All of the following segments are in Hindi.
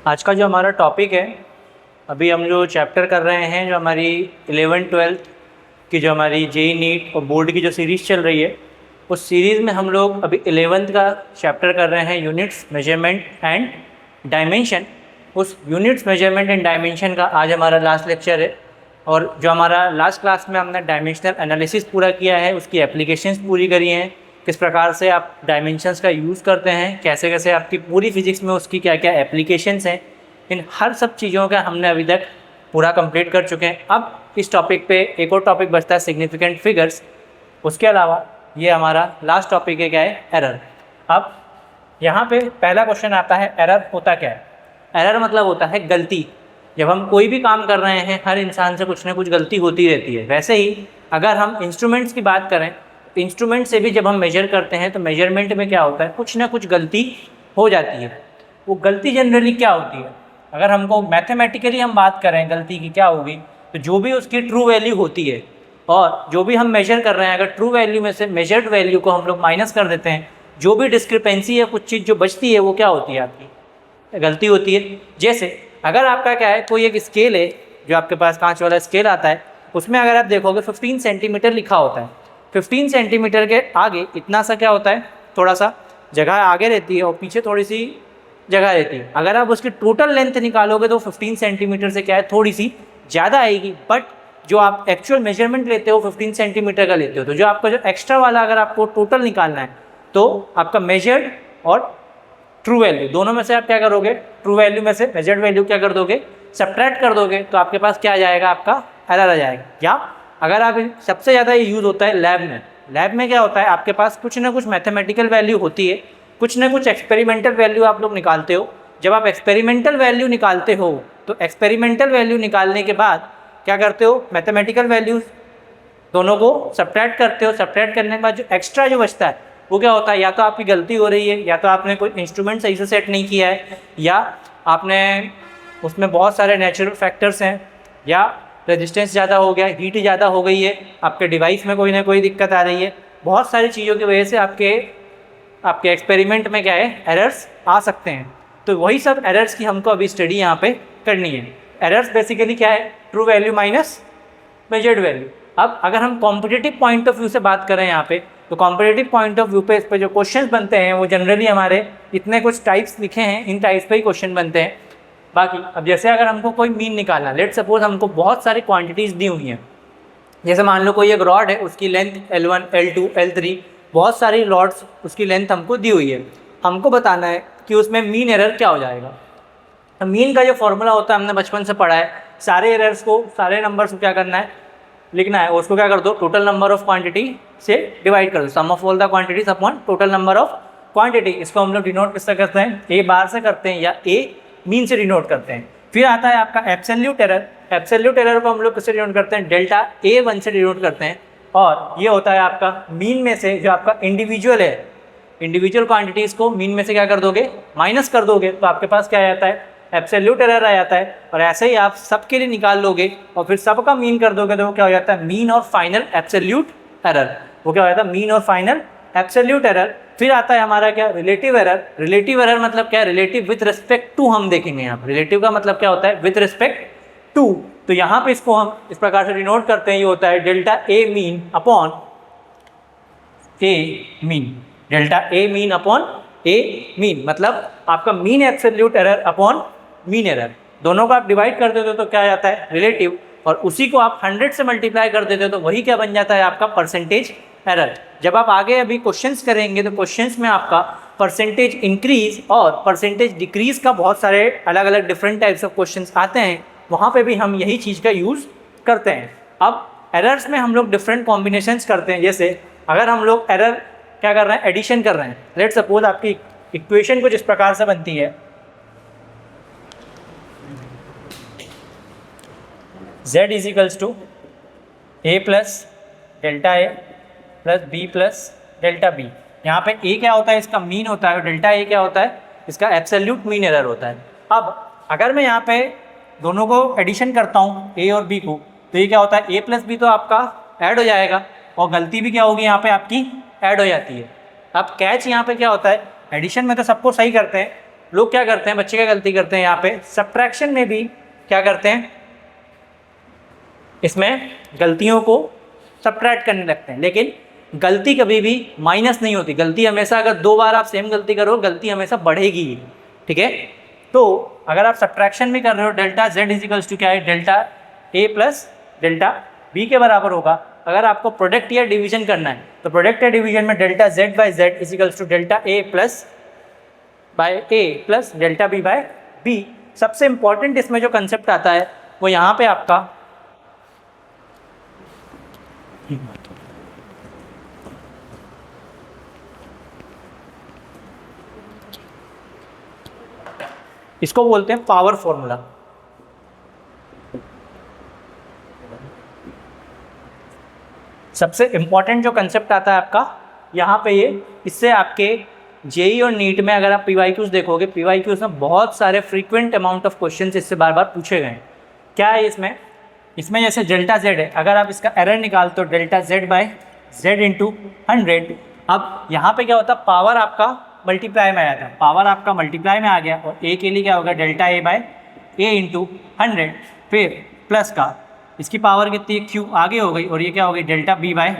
आज का जो हमारा टॉपिक है, अभी हम जो चैप्टर कर रहे हैं, जो हमारी 11th-12th की जो हमारी जेईई नीट और बोर्ड की जो सीरीज़ चल रही है, उस सीरीज़ में हम लोग अभी 11th का चैप्टर कर रहे हैं, यूनिट्स, मेजरमेंट एंड डायमेंशन। उस यूनिट्स, मेजरमेंट एंड डायमेंशन का आज हमारा लास्ट लेक्चर है। और जो हमारा लास्ट क्लास में हमने डायमेंशनल एनालिसिस पूरा किया है, उसकी एप्लीकेशंस पूरी करी हैं, किस प्रकार से आप डायमेंशंस का यूज़ करते हैं, कैसे कैसे आपकी पूरी फिजिक्स में उसकी क्या क्या एप्लीकेशंस हैं, इन हर सब चीज़ों का हमने अभी तक पूरा कंप्लीट कर चुके हैं। अब इस टॉपिक पे एक और टॉपिक बचता है, सिग्निफिकेंट फिगर्स। उसके अलावा ये हमारा लास्ट टॉपिक है, क्या है, एरर। अब यहाँ पे पहला क्वेश्चन आता है, एरर होता क्या है? एरर मतलब होता है गलती। जब हम कोई भी काम कर रहे हैं, हर इंसान से कुछ ना कुछ गलती होती रहती है। वैसे ही अगर हम इंस्ट्रूमेंट्स की बात करें, तो इंस्ट्रूमेंट से भी जब हम मेजर करते हैं तो मेजरमेंट में क्या होता है, कुछ ना कुछ गलती हो जाती है। वो गलती जनरली क्या होती है? अगर हमको मैथमेटिकली हम बात करें गलती की क्या होगी, तो जो भी उसकी ट्रू वैल्यू होती है और जो भी हम मेजर कर रहे हैं, अगर ट्रू वैल्यू में से मेजर्ड वैल्यू को हम लोग माइनस कर देते हैं, जो भी डिस्क्रिपेंसी है, कुछ चीज़ जो बचती है, वो क्या होती है, आपकी गलती होती है। जैसे अगर आपका क्या है, कोई एक स्केल है, जो आपके पास कांच वाला स्केल आता है, उसमें अगर आप देखोगे 15 सेंटीमीटर लिखा होता है। 15 सेंटीमीटर के आगे इतना सा क्या होता है, थोड़ा सा जगह आगे रहती है और पीछे थोड़ी सी जगह रहती है। अगर आप उसकी टोटल लेंथ निकालोगे तो 15 सेंटीमीटर से क्या है, थोड़ी सी ज़्यादा आएगी। बट जो आप एक्चुअल मेजरमेंट लेते हो 15 सेंटीमीटर का लेते हो, तो जो आपका जो एक्स्ट्रा वाला अगर आपको टोटल निकालना है, तो आपका मेजर्ड और ट्रू वैल्यू दोनों में से आप क्या करोगे, ट्रू वैल्यू में से मेजर्ड वैल्यू क्या कर दोगे, सब्ट्रैक्ट कर दोगे, तो आपके पास क्या आ जाएगा, आपका एरर आ जाएगा। या अगर आप सबसे ज़्यादा ये यूज़ होता है लैब में। लैब में क्या होता है, आपके पास कुछ ना कुछ मैथमेटिकल वैल्यू होती है, कुछ ना कुछ एक्सपेरिमेंटल वैल्यू आप लोग निकालते हो। जब आप एक्सपेरिमेंटल वैल्यू निकालते हो, तो एक्सपेरिमेंटल वैल्यू निकालने के बाद क्या करते हो, मैथमेटिकल वैल्यूज़ दोनों को सब्ट्रैक्ट करते हो। सब्ट्रैक्ट करने के बाद जो एक्स्ट्रा जो बचता है, वो क्या होता है, या तो आपकी गलती हो रही है, या तो आपने कोई इंस्ट्रूमेंट सही से सेट नहीं किया है, या आपने उसमें बहुत सारे नेचुरल फैक्टर्स हैं, या रेजिस्टेंस ज़्यादा हो गया, हीट ज़्यादा हो गई है, आपके डिवाइस में कोई ना कोई दिक्कत आ रही है। बहुत सारी चीज़ों की वजह से आपके एक्सपेरिमेंट में क्या है, एरर्स आ सकते हैं। तो वही सब एरर्स की हमको अभी स्टडी यहाँ पे करनी है। एरर्स बेसिकली क्या है, true value minus measured value. अब अगर हम कॉम्पिटिटिव पॉइंट ऑफ व्यू से बात करें यहाँ पे, तो कॉम्पिटिटिव पॉइंट ऑफ व्यू पे इस पर जो क्वेश्चंस बनते हैं, वो जनरली हमारे इतने कुछ टाइप्स लिखे हैं, इन टाइप्स पे ही क्वेश्चन बनते हैं। बाकी अब जैसे अगर हमको कोई मीन निकालना, लेट सपोज हमको बहुत सारी क्वांटिटीज़ दी हुई हैं। जैसे मान लो कोई एक रॉड है, उसकी लेंथ L1, L2, L3, बहुत सारी रॉड्स, उसकी लेंथ हमको दी हुई है। हमको बताना है कि उसमें मीन एरर क्या हो जाएगा। मीन का जो फॉर्मूला होता है, हमने बचपन से पढ़ा है, सारे एरर्स को, सारे नंबर्स को क्या करना है, लिखना है। उसको क्या कर दो, टोटल नंबर ऑफ क्वांटिटी से डिवाइड कर दो, sum of all the quantities upon total number of quantity. इसको हम लोग डिनोट किससे करते हैं, ए बार से करते हैं, या ए मीन से डिनोट करते हैं। फिर आता है आपका एब्सोल्यूट एरर। एब्सोल्यूट एरर को हम लोग किससे डिनोट करते हैं, डेल्टा A1 से डिनोट करते हैं। और ये होता है आपका मीन में से जो आपका इंडिविजुअल है, इंडिविजुअल क्वांटिटीज़ को मीन में से क्या कर दोगे, माइनस कर दोगे, तो आपके पास क्या आ जाता है, एब्सोल्यूट एरर आ जाता है। और ऐसे ही आप सबके लिए निकाल लोगे और फिर सबका मीन कर दोगे, तो वो क्या हो जाता है, मीन और फाइनल एब्सोल्यूट एरर। वो क्या हो जाता है, मीन और फाइनल एब्सोल्यूट एरर। फिर आता है हमारा क्या, रिलेटिव एरर। रिलेटिव एरर मतलब क्या है, रिलेटिव विथ रिस्पेक्ट टू हम देखेंगे यहाँ पर। रिलेटिव का मतलब क्या होता है, विथ रिस्पेक्ट टू। तो यहाँ पे इसको हम इस प्रकार से डिनोट करते हैं, ये होता है delta A mean upon A mean. Delta A mean upon A mean मतलब आपका mean absolute error upon mean error, दोनों का आप डिवाइड कर देते हो तो क्या आ जाता है, रिलेटिव। और उसी को आप 100 से मल्टीप्लाई कर देते हो तो वही क्या बन जाता है, आपका परसेंटेज एरर। जब आप आगे अभी क्वेश्चंस करेंगे तो क्वेश्चंस में आपका परसेंटेज इंक्रीज और परसेंटेज डिक्रीज का बहुत सारे अलग अलग डिफरेंट टाइप्स ऑफ क्वेश्चंस आते हैं, वहाँ पे भी हम यही चीज़ का यूज़ करते हैं। अब एरर्स में हम लोग डिफरेंट कॉम्बिनेशंस करते हैं। जैसे अगर हम लोग एरर क्या कर रहे हैं, एडिशन कर रहे हैं। लेट सपोज आपकी इक्वेशन कुछ इस प्रकार से बनती है, z equals to a plus delta A plus B plus delta B. यहाँ पे a क्या होता है, इसका मीन होता है, और डेल्टा ए क्या होता है, इसका एब्सोल्यूट मीन एरर होता है। अब अगर मैं यहाँ पे दोनों को एडिशन करता हूँ a और b को, तो ये क्या होता है, a प्लस बी तो आपका ऐड हो जाएगा और गलती भी क्या होगी यहाँ पे आपकी ऐड हो जाती है। अब कैच यहाँ पे क्या होता है, एडिशन में तो सबको सही करते हैं, लोग क्या करते हैं, बच्चे क्या गलती करते हैं यहाँ पे, सब्ट्रैक्शन में भी क्या करते हैं, इसमें गलतियों को सब्ट्रैक्ट करने लगते हैं। लेकिन गलती कभी भी माइनस नहीं होती, गलती हमेशा, अगर 2 बार आप सेम गलती करो गलती हमेशा बढ़ेगी, ठीक है। तो अगर आप सब्ट्रैक्शन भी कर रहे हो, डेल्टा z इजिकल्स टू क्या है, delta a plus delta b के बराबर होगा। अगर आपको प्रोडक्ट या डिवीजन करना है तो प्रोडक्ट या डिवीजन में delta z by z equals to delta a plus by a plus delta b by b। सबसे इंपॉर्टेंट इसमें जो कंसेप्ट आता है वो यहाँ पे आपका इसको बोलते हैं पावर फॉर्मूला। सबसे इंपॉर्टेंट जो कंसेप्ट आता है आपका यहाँ पे ये, इससे आपके जेई और नीट में अगर आप पीवाईक्यूज देखोगे, पीवाईक्यूज में बहुत सारे फ्रीक्वेंट अमाउंट ऑफ क्वेश्चंस इससे बार बार पूछे गए हैं। क्या है इसमें, इसमें जैसे डेल्टा z है, अगर आप इसका एरर निकालते हो delta z by z into 100, अब यहाँ पे क्या होता है, पावर आपका मल्टीप्लाई में आया था, पावर आपका मल्टीप्लाई में आ गया, और a के लिए क्या होगा, delta a by a into 100, फिर प्लस का इसकी पावर कितनी, q आगे हो गई, और ये क्या हो गई, delta b by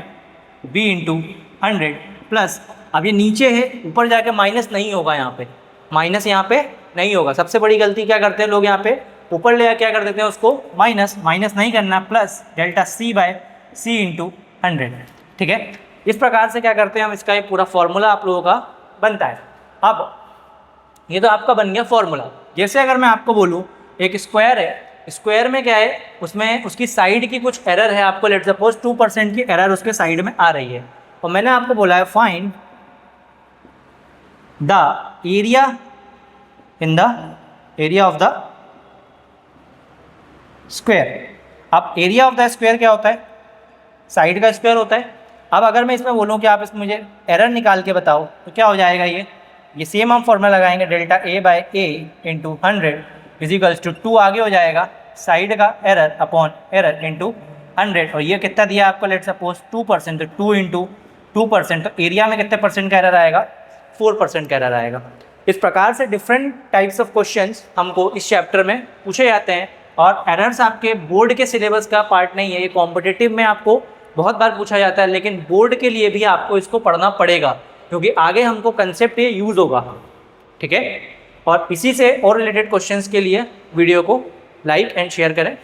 b into 100 plus, अब ये नीचे है, ऊपर जाके माइनस नहीं होगा, यहाँ पे माइनस यहाँ पे नहीं होगा। सबसे बड़ी गलती क्या करते हैं लोग, यहाँ पे ऊपर ले क्या कर देते हैं उसको माइनस, माइनस नहीं करना, plus delta c by c into 100, ठीक है। इस प्रकार से क्या करते हैं हम, इसका एक पूरा फॉर्मूला आप लोगों का बनता है। अब ये तो आपका बन गया फॉर्मूला। जैसे अगर मैं आपको बोलूँ एक स्क्वायर है, स्क्वायर में क्या है, उसमें उसकी साइड की कुछ एरर है, आपको लेट सपोज 2% की एरर उसके साइड में आ रही है, और मैंने आपको बोला है find the area in the area of the square. अब एरिया ऑफ द स्क्वायर क्या होता है, साइड का स्क्वायर होता है। अब अगर मैं इसमें बोलूँ कि आप इसमें मुझे एरर निकाल के बताओ, तो क्या हो जाएगा, ये सेम हम फॉर्मूला लगाएंगे, delta a by a into 100 equals to 2 आगे हो जाएगा, साइड का एरर अपॉन एरर इंटू 100, और ये कितना दिया आपको, लेट सपोज 2%, तो 2 इंटू 2%, तो एरिया में कितने परसेंट का एरर आएगा, 4% का एरर आएगा। इस प्रकार से डिफरेंट टाइप्स ऑफ क्वेश्चंस हमको इस चैप्टर में पूछे जाते हैं, और एरर्स आपके बोर्ड के सिलेबस का पार्ट नहीं है, ये कॉम्पिटिटिव में आपको बहुत बार पूछा जाता है, लेकिन बोर्ड के लिए भी आपको इसको पढ़ना पड़ेगा, क्योंकि आगे हमको कंसेप्ट ये यूज़ होगा, ठीक है। और इसी से और रिलेटेड क्वेश्चंस के लिए वीडियो को लाइक एंड शेयर करें।